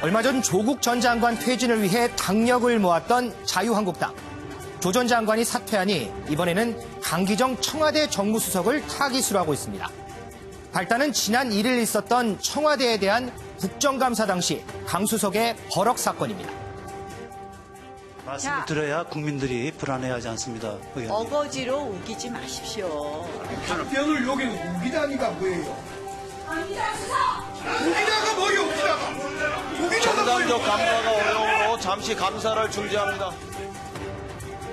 얼마 전 조국 전 장관 퇴진을 위해 당력을 모았던 자유한국당. 조 전 장관이 사퇴하니 이번에는 강기정 청와대 정무수석을 타깃으로 하고 있습니다. 발단은 지난 1일 있었던 청와대에 대한 국정감사 당시 강 수석의 버럭 사건입니다. 말씀을 들어야 국민들이 불안해하지 않습니다. 의원님. 어거지로 우기지 마십시오. 답변을 여기 우기다니까 뭐예요? 우기다가 뭐예요, 우기다가? 우기다가 정당적 뭐예요? 감사가 어려우므로 잠시 감사를 중지합니다.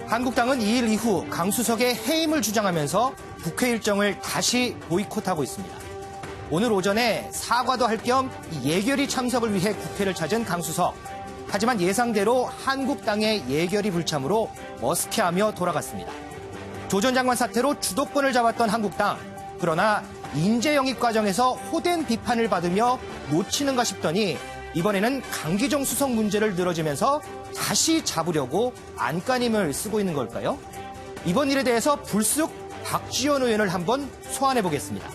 한국당은 2일 이후 강 수석의 해임을 주장하면서 국회 일정을 다시 보이콧하고 있습니다. 오늘 오전에 사과도 할 겸 예결위 참석을 위해 국회를 찾은 강 수석. 하지만 예상대로 한국당의 예결위 불참으로 머쓱해하며 돌아갔습니다. 조 전 장관 사태로 주도권을 잡았던 한국당. 그러나 인재 영입 과정에서 호된 비판을 받으며 놓치는가 싶더니 이번에는 강기정 수석 문제를 늘어지면서 다시 잡으려고 안간힘을 쓰고 있는 걸까요? 이번 일에 대해서 불쑥 박지원 의원을 한번 소환해 보겠습니다.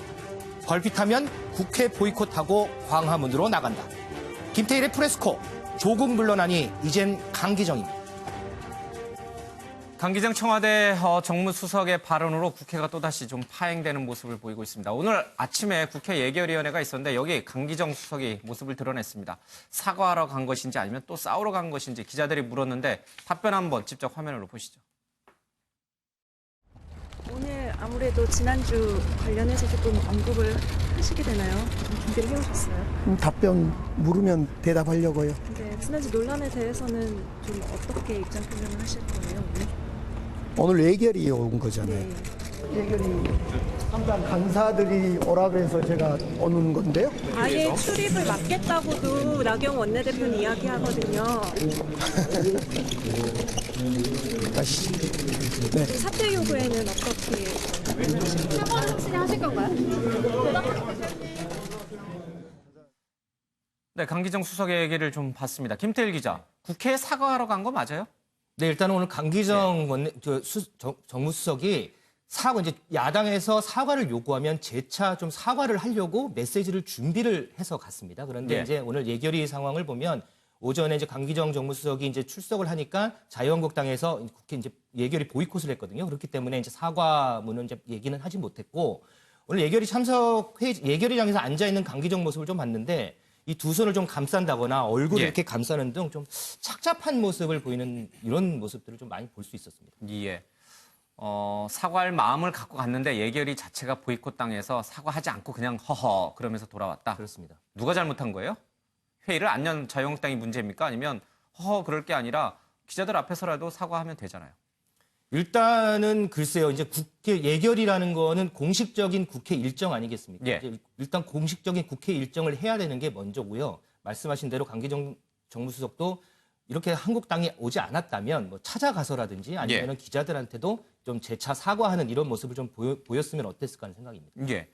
걸핏하면 국회 보이콧하고 광화문으로 나간다. 김태일의 프레스코, 조국 물러나니 이젠 강기정입니다. 강기정 청와대 정무수석의 발언으로 국회가 또다시 좀 파행되는 모습을 보이고 있습니다. 오늘 아침에 국회 예결위원회가 있었는데 여기 강기정 수석이 모습을 드러냈습니다. 사과하러 간 것인지 아니면 또 싸우러 간 것인지 기자들이 물었는데 답변 한번 직접 화면으로 보시죠. 오늘 아무래도 지난주 관련해서 조금 언급을 하시게 되나요? 좀 준비를 해오셨어요? 답변 물으면 대답하려고요. 근데 지난주 논란에 대해서는 좀 어떻게 입장 표명을 하실 거예요, 오늘? 오늘 예결이 온 거잖아요. 네. 예결이 담당 간사들이 오라 그래서 제가 오는 건데요. 아예 출입을 막겠다고도 나경 원내대표는 이야기하거든요. 다시. 네. 사퇴 요구에는 어떻게 사과를 확실히 하실 건가요? 네, 강기정 수석의 얘기를 좀 봤습니다. 김태일 기자, 국회에 사과하러 간 거 맞아요? 네, 일단 오늘 강기정 정무수석이 이제 야당에서 사과를 요구하면 재차 좀 사과를 하려고 메시지를 준비를 해서 갔습니다. 그런데 이제 오늘 예결위 상황을 보면 오전에 이제 강기정 정무수석이 이제 출석을 하니까 자유한국당에서 국회 이제 예결위 보이콧을 했거든요. 그렇기 때문에 이제 사과문은 이제 얘기는 하지 못했고 오늘 예결위 예결위장에서 앉아 있는 강기정 모습을 좀 봤는데 이 두 손을 좀 감싼다거나 얼굴을 이렇게 감싸는 등 좀 착잡한 모습을 보이는 이런 모습들을 좀 많이 볼 수 있었습니다. 예. 사과할 마음을 갖고 갔는데 예결위 자체가 보이콧 당해서 사과하지 않고 그냥 허허 그러면서 돌아왔다. 그렇습니다. 누가 잘못한 거예요? 회의를 안 연 자유한국당이 문제입니까? 아니면 허허 그럴 게 아니라 기자들 앞에서라도 사과하면 되잖아요. 일단은 글쎄요. 이제 국회 예결이라는 거는 공식적인 국회 일정 아니겠습니까? 예. 이제 일단 공식적인 국회 일정을 해야 되는 게 먼저고요. 말씀하신 대로 강기정 정무수석도 이렇게 한국당이 오지 않았다면 뭐 찾아가서라든지 아니면 기자들한테도 좀 재차 사과하는 이런 모습을 좀 보였으면 어땠을까 하는 생각입니다. 예.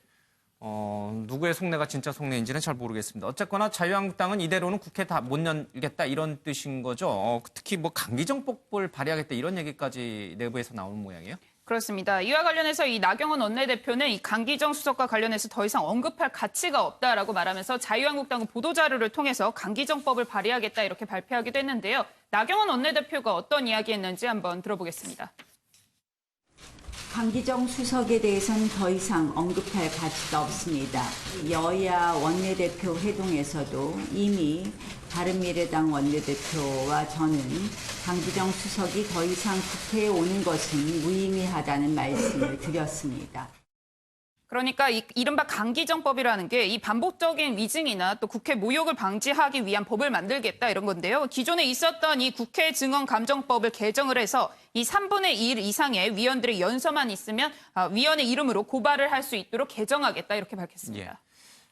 누구의 속내가 진짜 속내인지는 잘 모르겠습니다. 어쨌거나 자유한국당은 이대로는 국회 다 못 열겠다 이런 뜻인 거죠. 특히 뭐 강기정법을 발의하겠다 이런 얘기까지 내부에서 나오는 모양이에요. 그렇습니다. 이와 관련해서 이 나경원 원내대표는 이 강기정 수석과 관련해서 더 이상 언급할 가치가 없다라고 말하면서 자유한국당은 보도자료를 통해서 강기정법을 발의하겠다 이렇게 발표하기도 했는데요. 나경원 원내대표가 어떤 이야기했는지 한번 들어보겠습니다. 강기정 수석에 대해서는 더 이상 언급할 가치가 없습니다. 여야 원내대표 회동에서도 이미 바른미래당 원내대표와 저는 강기정 수석이 더 이상 국회에 오는 것은 무의미하다는 말씀을 드렸습니다. 그러니까 이른바 강기정법이라는 게 이 반복적인 위증이나 또 국회 모욕을 방지하기 위한 법을 만들겠다 이런 건데요. 기존에 있었던 이 국회 증언 감정법을 개정을 해서 이 3분의 1 이상의 위원들의 연서만 있으면 위원의 이름으로 고발을 할 수 있도록 개정하겠다 이렇게 밝혔습니다. 예.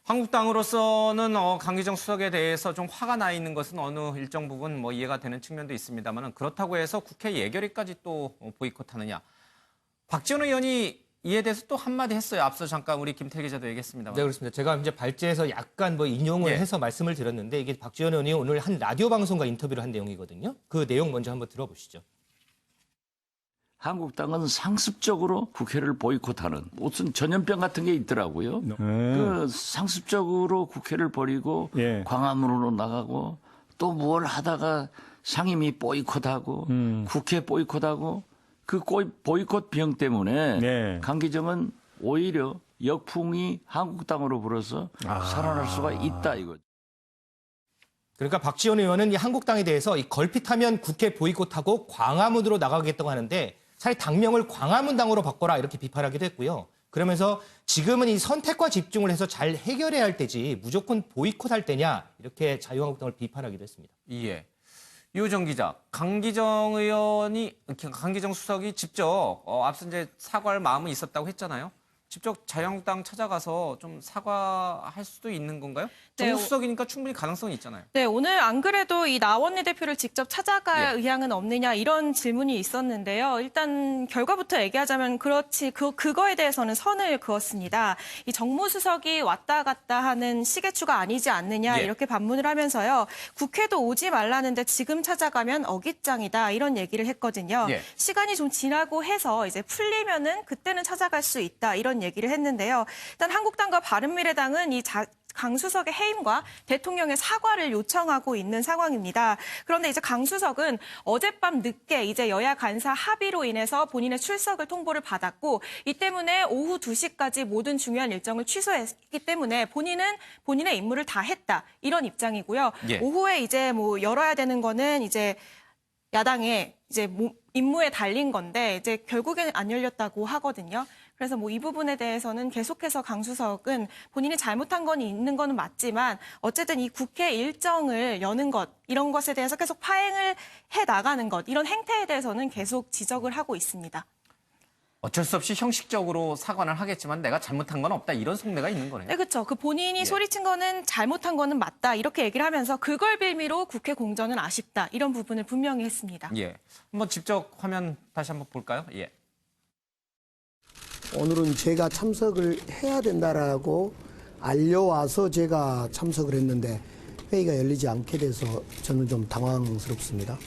한국당으로서는 강기정 수석에 대해서 좀 화가 나 있는 것은 어느 일정 부분 뭐 이해가 되는 측면도 있습니다만 그렇다고 해서 국회 예결위까지 또 보이콧하느냐. 박지원 의원이 이에 대해서 또 한마디 했어요. 앞서 잠깐 우리 김태일 기자도 얘기했습니다만. 네, 그렇습니다. 제가 이제 발제해서 약간 뭐 인용을 해서 말씀을 드렸는데 이게 박지원 의원이 오늘 한 라디오 방송과 인터뷰를 한 내용이거든요. 그 내용 먼저 한번 들어보시죠. 한국당은 상습적으로 국회를 보이콧하는 무슨 전염병 같은 게 있더라고요. 그 상습적으로 국회를 버리고 광화문으로 나가고 또 뭘 하다가 상임위 보이콧하고 국회 보이콧하고 그 보이콧 비용 때문에 네. 강기정은 오히려 역풍이 한국당으로 불어서 살아날 수가 있다 이거죠. 그러니까 박지원 의원은 이 한국당에 대해서 이 걸핏하면 국회 보이콧하고 광화문으로 나가겠다고 하는데 차라리 당명을 광화문당으로 바꿔라 이렇게 비판하기도 했고요. 그러면서 지금은 이 선택과 집중을 해서 잘 해결해야 할 때지 무조건 보이콧할 때냐 이렇게 자유한국당을 비판하기도 했습니다. 예. 이호정 기자, 강기정 수석이 직접 앞서 이제 사과할 마음은 있었다고 했잖아요. 직접 자유한국당 찾아가서 좀 사과할 수도 있는 건가요? 네, 정무수석이니까 충분히 가능성이 있잖아요. 네, 오늘 안 그래도 이 나원내 대표를 직접 찾아갈 의향은 없느냐 이런 질문이 있었는데요. 일단 결과부터 얘기하자면 그렇지 그거에 대해서는 선을 그었습니다. 이 정무수석이 왔다 갔다 하는 시계추가 아니지 않느냐 이렇게 반문을 하면서요. 국회도 오지 말라는데 지금 찾아가면 어깃장이다 이런 얘기를 했거든요. 시간이 좀 지나고 해서 이제 풀리면은 그때는 찾아갈 수 있다 이런 얘기를 했는데요. 일단 한국당과 바른미래당은 이 강 수석의 해임과 대통령의 사과를 요청하고 있는 상황입니다. 그런데 이제 강 수석은 어젯밤 늦게 이제 여야 간사 합의로 인해서 본인의 출석을 통보를 받았고 이 때문에 오후 2시까지 모든 중요한 일정을 취소했기 때문에 본인의 임무를 다 했다. 이런 입장이고요. 오후에 이제 뭐 열어야 되는 거는 이제 야당의 이제 임무에 달린 건데 이제 결국에는 안 열렸다고 하거든요. 그래서 뭐 이 부분에 대해서는 계속해서 강 수석은 본인이 잘못한 건 있는 거는 맞지만 어쨌든 이 국회 일정을 여는 것 이런 것에 대해서 계속 파행을 해 나가는 것 이런 행태에 대해서는 계속 지적을 하고 있습니다. 어쩔 수 없이 형식적으로 사과는 하겠지만 내가 잘못한 건 없다 이런 속내가 있는 거네요. 네, 그렇죠. 그 본인이 소리친 거는 잘못한 거는 맞다 이렇게 얘기를 하면서 그걸 빌미로 국회 공전은 아쉽다 이런 부분을 분명히 했습니다. 예, 한번 직접 화면 다시 한번 볼까요? 예. 오늘은 제가 참석을 해야 된다라고 알려와서 제가 참석을 했는데 회의가 열리지 않게 돼서 저는 좀 당황스럽습니다.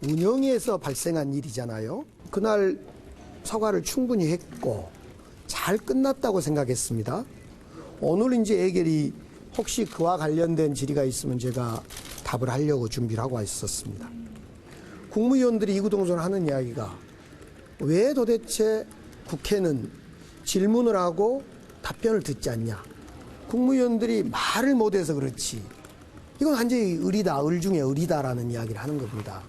운영에서 발생한 일이잖아요. 그날 사과를 충분히 했고 잘 끝났다고 생각했습니다. 오늘 이제 해결이 혹시 그와 관련된 질의가 있으면 제가 답을 하려고 준비를 하고 있었습니다. 국무위원들이 이구동성하는 이야기가 왜 도대체 국회는 질문을 하고 답변을 듣지 않냐. 국무위원들이 말을 못해서 그렇지. 이건 완전히 의리다, 을 중에 의리다라는 이야기를 하는 겁니다.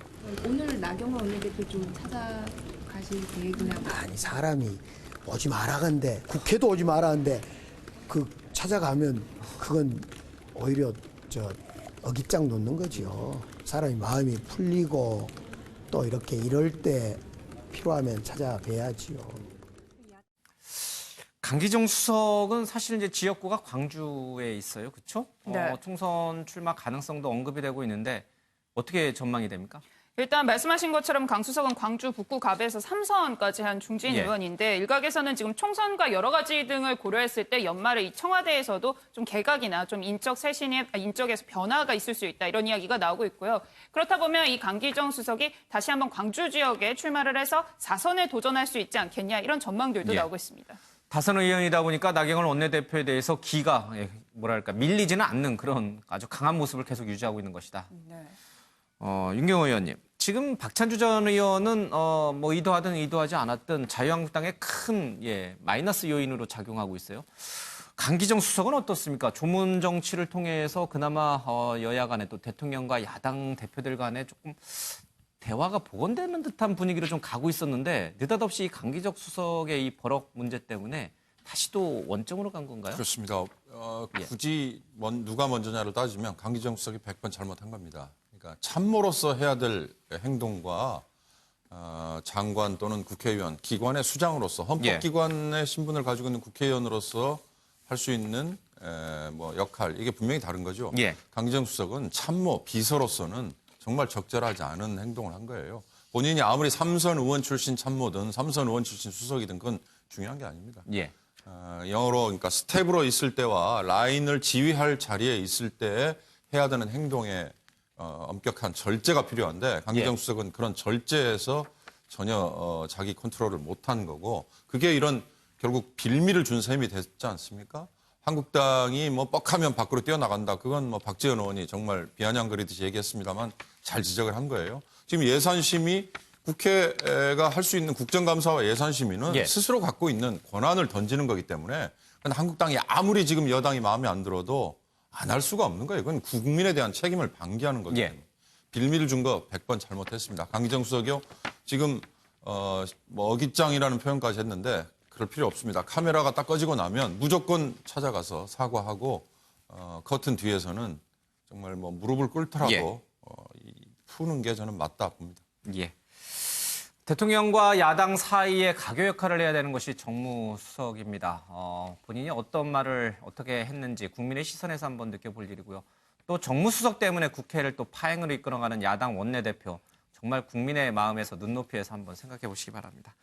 오늘 나경원 원내대표 좀 찾아가실 계획이나? 아니 사람이 오지 말아간대. 국회도 오지 말아간대. 그 찾아가면 그건 오히려 어깃장 놓는 거지요. 사람이 마음이 풀리고 또 이렇게 이럴 때 필요하면 찾아뵈야지요. 강기정 수석은 사실 이제 지역구가 광주에 있어요, 그렇죠? 네. 총선 출마 가능성도 언급이 되고 있는데 어떻게 전망이 됩니까? 일단 말씀하신 것처럼 강 수석은 광주 북구 갑에서 3선까지 한 중진 의원인데 일각에서는 지금 총선과 여러 가지 등을 고려했을 때 연말에 이 청와대에서도 좀 개각이나 좀 인적에서 변화가 있을 수 있다 이런 이야기가 나오고 있고요. 그렇다 보면 이 강기정 수석이 다시 한번 광주 지역에 출마를 해서 4선에 도전할 수 있지 않겠냐 이런 전망들도 나오고 있습니다. 다선 의원이다 보니까 나경원 원내대표에 대해서 기가 밀리지는 않는 그런 아주 강한 모습을 계속 유지하고 있는 것이다. 네. 윤경호 의원님, 지금 박찬주 전 의원은 뭐 의도하든 의도하지 않았든 자유한국당의 큰 마이너스 요인으로 작용하고 있어요. 강기정 수석은 어떻습니까? 조문 정치를 통해서 그나마 여야 간에 또 대통령과 야당 대표들 간에 조금 대화가 복원되는 듯한 분위기로 좀 가고 있었는데 느닷없이 이 강기정 수석의 이 버럭 문제 때문에 다시 또 원점으로 간 건가요? 그렇습니다. 굳이 누가 먼저냐로 따지면 강기정 수석이 100번 잘못한 겁니다. 그러니까 참모로서 해야 될 행동과 장관 또는 국회의원, 기관의 수장으로서 헌법기관의 신분을 가지고 있는 국회의원으로서 할 수 있는 역할, 이게 분명히 다른 거죠. 강기정 수석은 참모, 비서로서는 정말 적절하지 않은 행동을 한 거예요. 본인이 아무리 3선 의원 출신 참모든 3선 의원 출신 수석이든 그건 중요한 게 아닙니다. 영어로 그러니까 스텝으로 있을 때와 라인을 지휘할 자리에 있을 때 해야 되는 행동에 엄격한 절제가 필요한데 강기정 수석은 그런 절제에서 전혀 자기 컨트롤을 못한 거고 그게 이런 결국 빌미를 준 셈이 됐지 않습니까? 한국당이 뭐 뻑하면 밖으로 뛰어나간다. 그건 뭐 박지원 의원이 정말 비아냥거리듯이 얘기했습니다만 잘 지적을 한 거예요. 지금 예산심의 국회가 할 수 있는 국정감사와 예산심의는 예. 스스로 갖고 있는 권한을 던지는 거기 때문에 근데 한국당이 아무리 지금 여당이 마음에 안 들어도 안 할 수가 없는 거예요. 그건 국민에 대한 책임을 방기하는 거기 때문에. 빌미를 준 거 100번 잘못했습니다. 강기정 수석이요. 지금 뭐 어깃장이라는 표현까지 했는데 그럴 필요 없습니다. 카메라가 딱 꺼지고 나면 무조건 찾아가서 사과하고 커튼 뒤에서는 정말 뭐 무릎을 꿇더라도 푸는 게 저는 맞다 봅니다. 예. 대통령과 야당 사이에 가교 역할을 해야 되는 것이 정무수석입니다. 본인이 어떤 말을 어떻게 했는지 국민의 시선에서 한번 느껴볼 일이고요. 또 정무수석 때문에 국회를 또 파행으로 이끌어가는 야당 원내대표, 정말 국민의 마음에서 눈높이에서 한번 생각해 보시기 바랍니다.